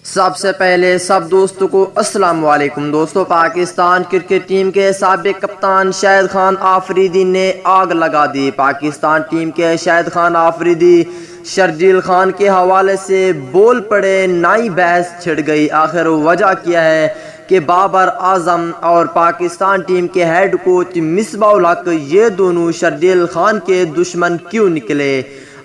سب سے پہلے سب دوستوں کو السلام علیکم دوستوں۔ پاکستان کرکٹ ٹیم کے سابق کپتان شاہد خان آفریدی نے آگ لگا دی۔ پاکستان ٹیم کے شاہد خان آفریدی شرجیل خان کے حوالے سے بول پڑے، نئی بحث چھڑ گئی۔ آخر وجہ کیا ہے کہ بابر اعظم اور پاکستان ٹیم کے ہیڈ کوچ مصباح الحق یہ دونوں شرجیل خان کے دشمن کیوں نکلے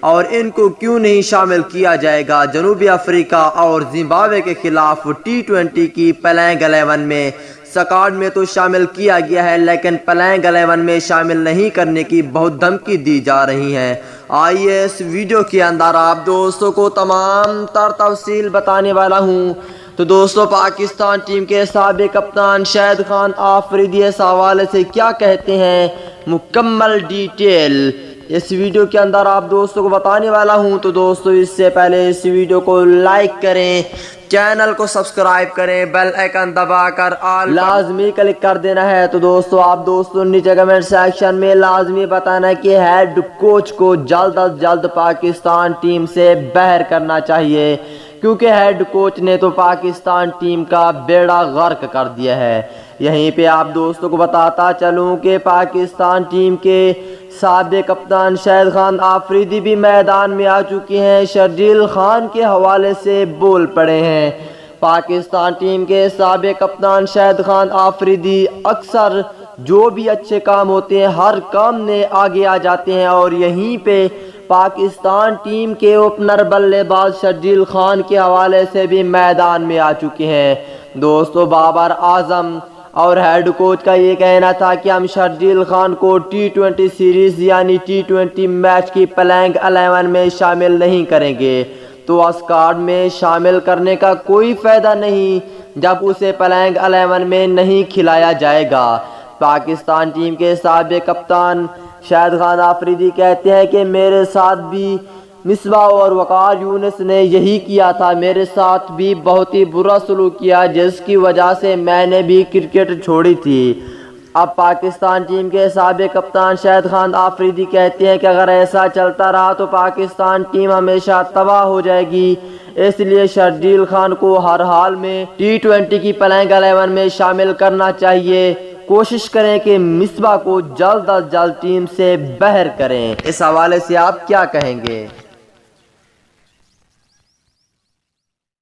اور ان کو کیوں نہیں شامل کیا جائے گا؟ جنوبی افریقہ اور زمبابوے کے خلاف T20 کی پلینگ 11 میں سکواڈ میں تو شامل کیا گیا ہے، لیکن پلینگ 11 میں شامل نہیں کرنے کی بہت دھمکی دی جا رہی ہے۔ آئیے اس ویڈیو کے اندر آپ دوستوں کو تمام تر تفصیل بتانے والا ہوں۔ تو دوستوں، پاکستان ٹیم کے سابق کپتان شاہد خان آفریدی اس حوالے سے کیا کہتے ہیں، مکمل ڈیٹیل اس ویڈیو کے اندر آپ دوستوں کو بتانے والا ہوں۔ تو دوستوں، اس سے پہلے اس ویڈیو کو لائک کریں، چینل کو سبسکرائب کریں، بیل آئیکن دبا کر آل لازمی کلک کر دینا ہے۔ تو دوستوں، آپ دوستوں نیچے کمنٹ سیکشن میں لازمی بتانا کہ ہیڈ کوچ کو جلد از جلد پاکستان ٹیم سے باہر کرنا چاہیے، کیونکہ ہیڈ کوچ نے تو پاکستان ٹیم کا بیڑا غرق کر دیا ہے۔ یہیں پہ آپ دوستوں کو بتاتا چلوں کہ پاکستان ٹیم کے سابق کپتان شاہد خان آفریدی بھی میدان میں آ چکے ہیں، شرجیل خان کے حوالے سے بول پڑے ہیں۔ پاکستان ٹیم کے سابق کپتان شاہد خان آفریدی اکثر جو بھی اچھے کام ہوتے ہیں ہر کام میں آگے آ جاتے ہیں، اور یہیں پہ پاکستان ٹیم کے اوپنر بلے باز شرجیل خان کے حوالے سے بھی میدان میں آ چکے ہیں۔ دوستو، بابر اعظم اور ہیڈ کوچ کا یہ کہنا تھا کہ ہم شرجیل خان کو T20 سیریز یعنی T20 میچ کی پلینگ 11 میں شامل نہیں کریں گے، تو اسکواڈ میں شامل کرنے کا کوئی فائدہ نہیں جب اسے پلینگ 11 میں نہیں کھلایا جائے گا۔ پاکستان ٹیم کے سابق کپتان شاہد خان آفریدی کہتے ہیں کہ میرے ساتھ بھی مصباح اور وقار یونس نے یہی کیا تھا، میرے ساتھ بھی بہت ہی برا سلوک کیا، جس کی وجہ سے میں نے بھی کرکٹ چھوڑی تھی۔ اب پاکستان ٹیم کے سابق کپتان شاہد خان آفریدی کہتے ہیں کہ اگر ایسا چلتا رہا تو پاکستان ٹیم ہمیشہ تباہ ہو جائے گی، اس لیے شرجیل خان کو ہر حال میں T20 کی پلینگ 11 میں شامل کرنا چاہیے۔ کوشش کریں کہ مصباح کو جلد از جلد ٹیم سے باہر کریں۔ اس حوالے سے آپ کیا کہیں گے؟